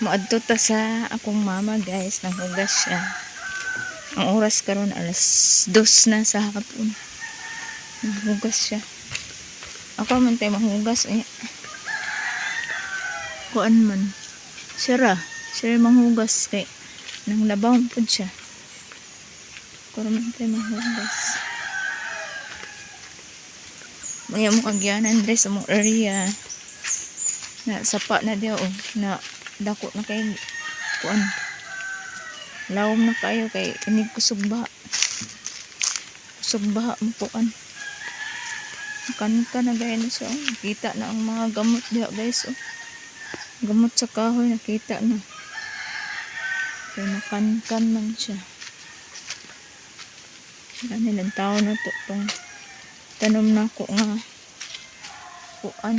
Maadto ta sa akong mama guys, nanghugas siya. Ang oras karon alas 2 na sa hapon. Nanghugas siya. Ako man tayo manghugas eh. Kuan man. Sira manghugas kay nang labaw pud siya. Ako man tayo manghugas. Maya mo kagyanan dre sa mong area. Na sapa na diyo oh, na dako na kay kuan. Lawom na kayo kay inig kusog baha. Kusog baha mo kuan. Kan na gaya na siya oh. Kita na ang mga gamot diya guys oh. Gamot sa kahoy nakita na. Kaya nakan man siya. Ganilang tao na to tong tanom na ko nga kuan.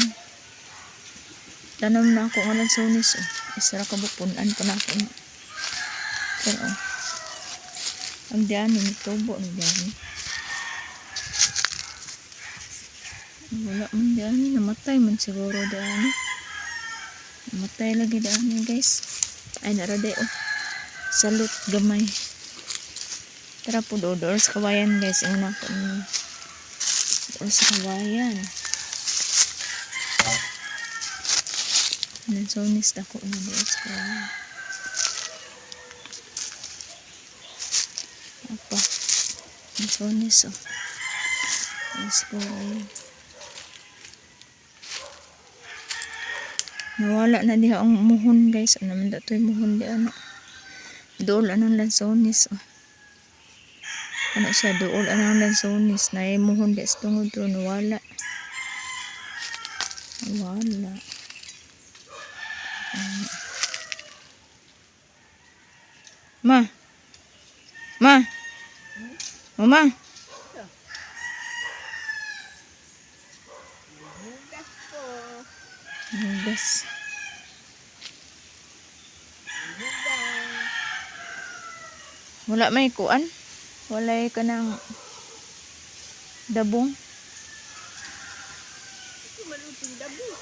Tanom na ako nga lansones oh. Isara ka bupunan pa na ako. Pero oh. Ang diyan ni tubo ni diyan. Wala man diyan, namatay man siguro diyan. Namatay lagi diyan guys. Ay naraday oh. Salute gamay. Tara po doon sa kawayan guys. Ang nako ni. Doon sa kawayan. Lansones ako na doon sa kawayan. Apa? Lansones oh. Let's go. Nawala na diha ang muhon guys. Ano naman dito yung muhon di ano. Dool anong lansones oh. Ano siya dool anong lansones na yung muhon di sa tungod to nawala. Nawala. Ma. Mama. Hugas. Wala may kuan. Wala ka ng dabong. Maluting dabong.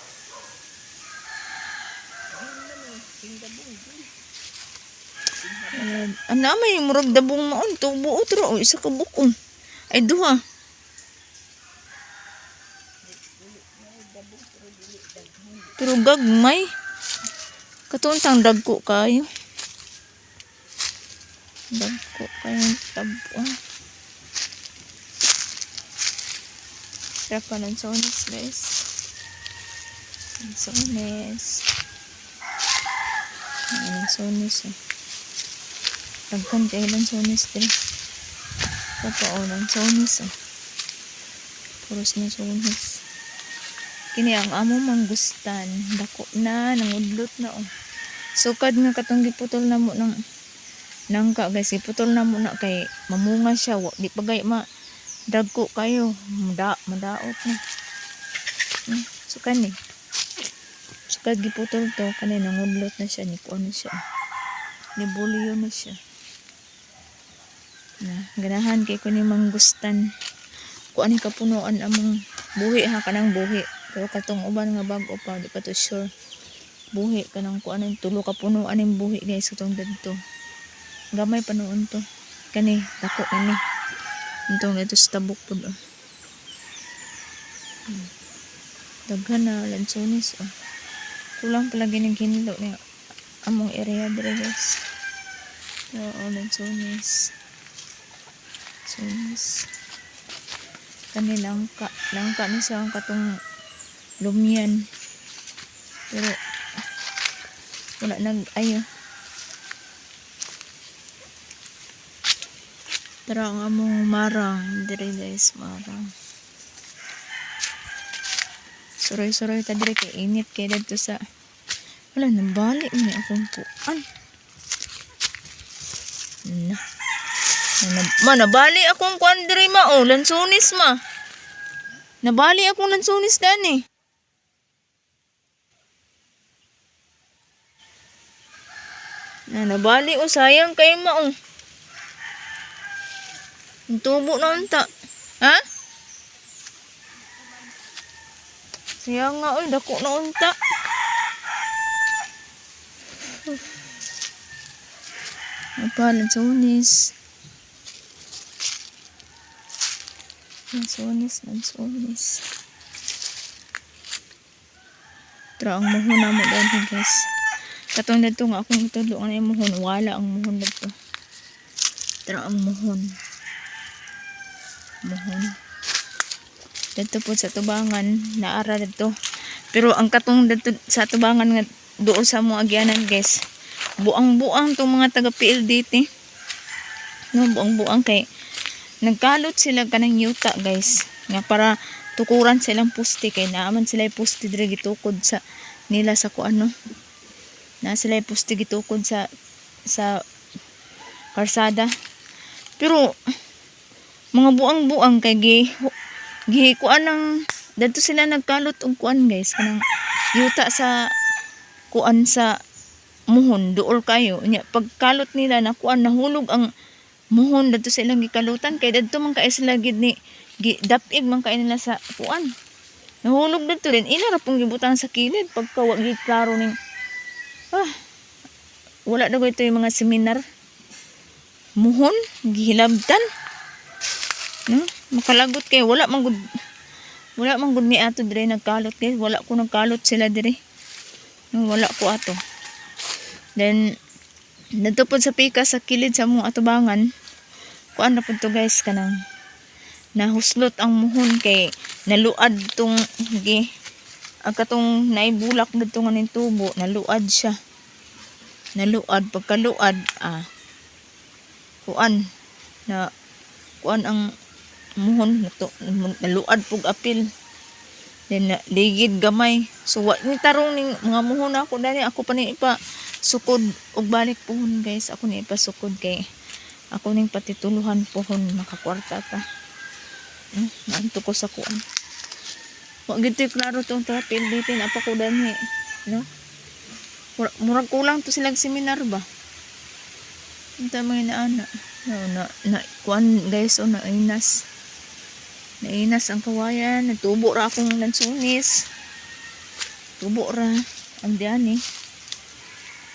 Ano may murag dabong maon tubo utro o isa ka bukong. Ay duha. Pero gagmay. Katuntang dagko kayo. Dagko kayong tabo. Tara pa lansones guys. Lansones. Lansones eh. Dagkan kayo lansones din. Totoo lansones eh. Puros lansones. Kini ang amo manggustan. Dako na, nangudlot na oh. Sukad nga katong giputol na mo ng nangka guys. Giputol na mo na kay mamunga siya. Di pa gay dagko kayo. Madaot na. Sukad ni. Sukad giputol to. Kani nangudlot na siya. Nikuan na siya. Nibulyo na siya. Ganahan kay ko ni manggustan. Kuan ni kapunuan among buhi ha kanang buhi. Pero katong uban nga bago pa, di pa to sure. Buhi ka ng kuan ng tulo ka punuan ng buhi guys. Itong dito. Gamay pa noon to. Kani, dako kani. Itong dito sa tabok po do. Daghan na lansones. Oh. Kulang palagi ng kinilo niya. Among area dito guys. Oo, lansones. Lansones. Kani langka ni siya ang katong lumian. Pero wala ayo. Tara ang among marang dire guys, marang. Suroy ta dire kay init kay dadto sa wala nang bali ni akong kuan. Nabali akong kuan dire ma oh, lansones ma. Nabali akong lansones dani. Nabali o sayang kay ma oh. Ang tubo na unta. Ha? Sayang nga oy, dako na unta. Apa, lansones. Lansones. Tra ang muhon na mo dahil guys. Katong dito nga akong itulungan yung muhon. Wala ang muhon dito. Tra ang muhon. Dito po sa tubangan. Naara dito. Pero ang katong dito sa tubangan nga doon sa mga agyanan guys. Buang-buang tong mga taga-PLDT. No, buang-buang kay nagkalot sila kanang yuta guys. Nga para tukuran silang puste kay naaman sila puste dire gitukod sa nila sa kuan no. Na sila puste gitukod sa karsada. Pero mga buang-buang kay gi kuan ng dadto sila nagkalot og kuan guys kanang yuta sa kuan sa muhon duol kayo nya pagkalot nila na kuan nahulog ang muhon dadto sa ilang gikalutan kay dadto man kay sila gid ni dapig man kay nila sa kuan nahulog dadto rin ila ra pong gibutang sa kilid pagka wa gid klaro ning wala daw ito yung mga seminar muhon gihilabtan no makalagot kay wala man gud mi ato dire nagkalot guys wala ko nagkalot sila dire no, wala ko ato then dito po sa pika sa kilid sa mga atubangan kuan na po to guys kanang nahuslot ang muhon kay naluad tong ang katong naibulak dito nga ning tubo naluad siya pagkaluad kuan ang muhon naluad pug apil then ligid gamay so wa ni tarong ning mga muhon ako dali ako pa ni ipa sukod og balik pohon guys ako ni ipa sukod kay ako ning patituluhan pohon makakwarta ta naanto ko sa kuan wa gid klaro tong trapil dito na pa ko danhi no murag kulang to silang seminar ba unta may naana na kuan guys o nainas ang kawayan nagtubo ra akong lansones tubo ra ang diani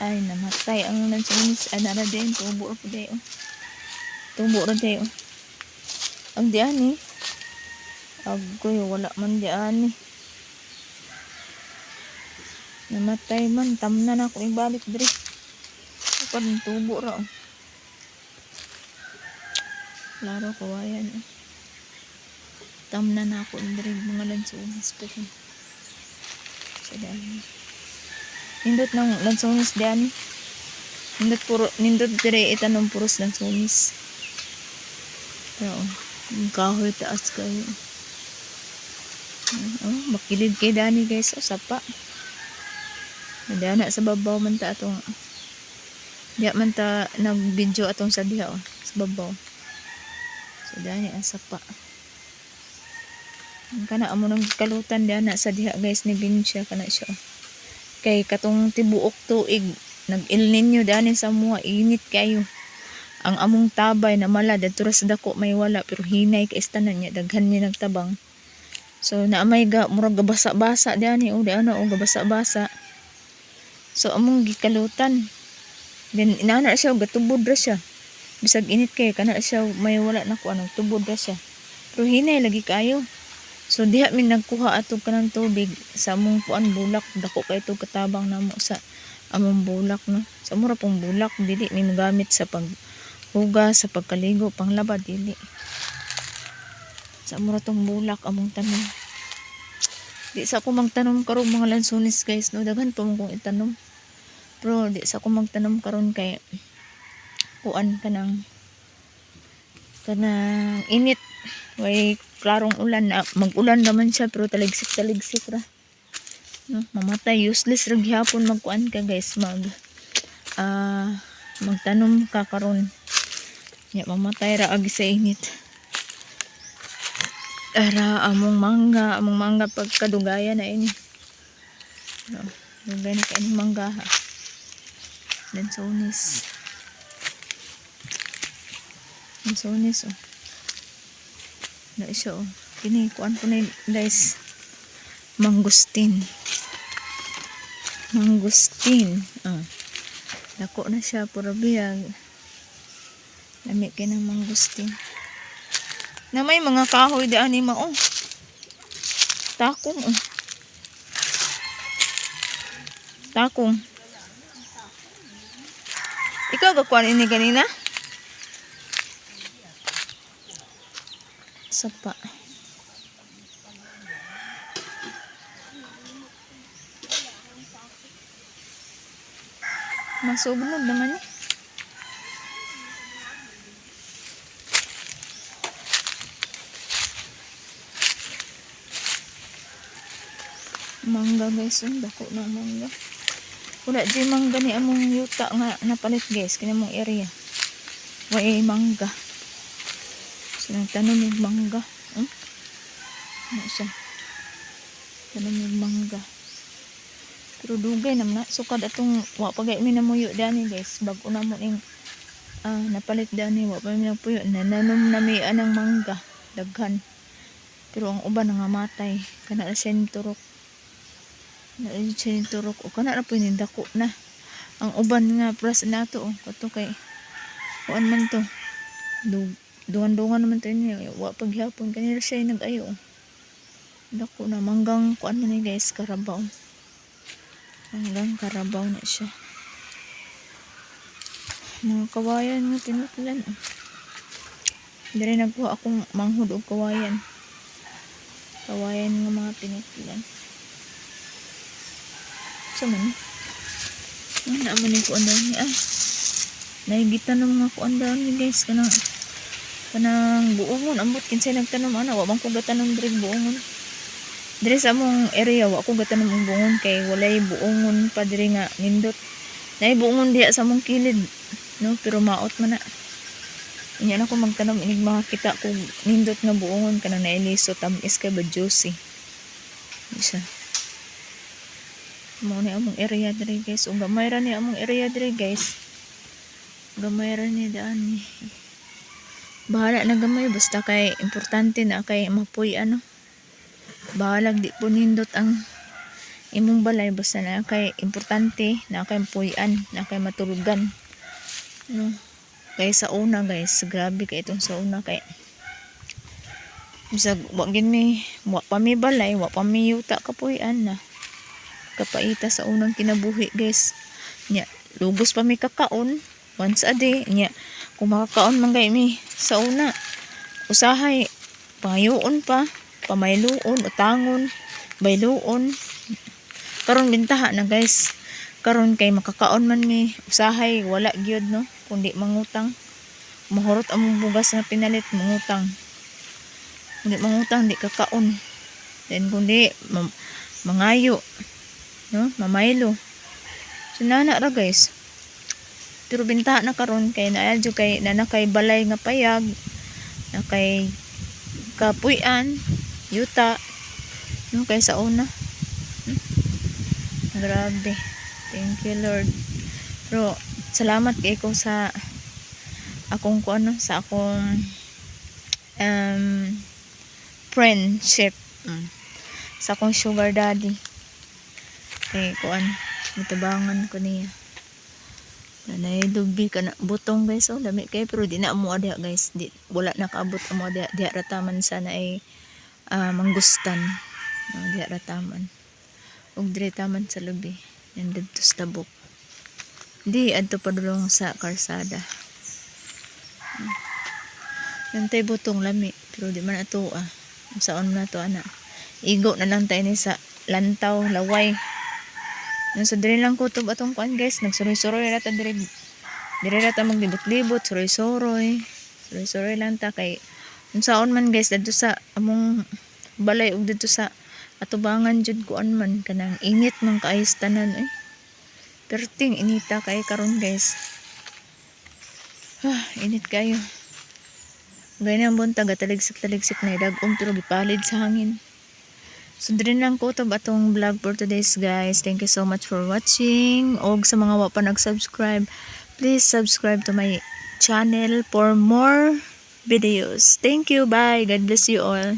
ay namatay ang lansones anara din tubo ra dayo ang diani agoy wala man diani namatay man tamnan ako ibalik dire kapag tubo ra klaro kawayan tamnan ako dire mga lansones pa sa dami nindot ng lansones diyan nindot dire itanong puros lansones pero kahoy taas kayo makilid kay dani guys sapa na sa babaw man ta atong diya man ta nag video atong sa diha sa babaw so dani ang sapa kana amo nang kalutan diha na sa diha guys ni Binsya kana siya kay katong tibuok tuig nag El Nino dani sa mga init kayo ang among tabay na mala dadto sa dako may wala pero hinay kay istanan niya daghan niya nagtabang so naamay murag gabasa-basa diani o gabasa-basa so among gikalutan then inaana siya gatubod ra siya bisag init kay kana siya may wala na ko anong tubod ra siya pero hinay lagi kayo so diha min nagkuha atog kanang tubig sa among kuan bulak dako kay to katabang namo sa among bulak no sa mura pong bulak dili mi magamit sa paghugas sa pagkaligo panglaba dili sa mura tong bulak among tanom di sa ako magtanom karon mga lansones guys no daghan pa mo kong itanom pero di sa ako magtanom karon kay kuan kanang init way klarong ulan na mag-ulan naman siya pero taligsik ra no mamatay useless ra gyapon magkuan ka guys magtanom ka karon nya mamatay ra agi sa init among mangga pagkadugaya na ini dugay na kaini mangga ha lansones na siya kini kuan ko na guys mangustin Dako na siya puro biyag. Lami kay ng mangustin. Na may mga kahoy di ani mao. Takong oh. Takong. Ikaw gakuan ini kanina? Sapa. Masubnod naman eh. Mangga guys, dako na mangga. Wala di mangga ni among yuta nga napalit guys, kini mong area. Way mangga. So nagtanom yung mangga. Ano siya? Tanom yung mangga. Pero dugay naman na. Sukad atong wa pagay mi na muyo dani guys. Bago na mo ning napalit dani wa pa mi na puyo. Nananom na mi anang mangga. Daghan. Pero ang uban nangamatay. Kana na siya turok. Turok o kana na po yung dako na ang uban nga plus na to kato kay kuan man to dungan naman to niya wa paghapon kanila siya nag-ayo dako na manggang kuan man ni guys karabaw hanggang karabaw na siya mga kawayan nga pinutlan dire nagkuha akong manghud og kawayan nga mga pinutlan. So man. Naman ni kuan daw ni Naigitan ng mga kuan daw ni guys kanang buongon ambot kinsay nagtanom ana wa man ko gatanom diri buongon. Diri sa among area wa ko gatanom og buongon kay walay buongon pa diri nga nindot. Nay buongon diha sa among kilid no pero maot man na. Inya na ko magtanom inig makakita ko nindot nga buongon kanang nailiso tamis kay ba juicy. Isa. Mo ni among area diri guys ug gamay ra ni among area diri guys gamay ra ni daan ni bahala na gamay basta kay importante na kay mapuy bahala di po nindot ang imong balay basta na kay importante na kay puy-an na kay matulugan no kay sa una guys grabe kay itong sa una kay bisag wa gid mi wa pa mi balay wa pa mi yuta kapuy-an na kapaita sa unang kinabuhi guys nya lubos pa mi kakaon once a day nya kung makakaon man gay mi sa una usahay pangayoon pa pamayluon utangon bayluon karon bintaha na guys karon kay makakaon man mi usahay wala gyud no kundi mangutang mahurot among bugas na pinalit mangutang kundi mangutang di kakaon then kundi mangayo no mamaylo so nana ra guys pero binta na karon kay naadyo kay nanakay balay nga payag na kay kapuy-an yuta no kay sa una grabe thank you Lord pero salamat kay ko sa akong sa akong friendship sa akong sugar daddy kuan mitabangan ko niya nanay dubi ka na butong guys dami kay pero di na mo adya guys di wala nakaabot mo adya di rataman sana ay manggustan di rataman ug dire taman sa lubi nandito sa tabok di adto padulong sa karsada yung tay butong lami pero di man ato saon na to ana igo na lang tayo ni sa lantaw laway nasa dire lang kutob atong kuan guys nagsuroy-suroy ra ta dire ra ta maglibot-libot suroy-suroy lang ta kay unsaon man guys dito sa among balay ug dito sa atubangan jud kuan man kanang init man kaayos tanan perting inita kay karon guys init kayo ganyan buntag taligsik na dagom pero gipalid sa hangin. So din lang ko to atong vlog for today's guys. Thank you so much for watching. Og sa mga wa pa nag-subscribe, please subscribe to my channel for more videos. Thank you. Bye. God bless you all.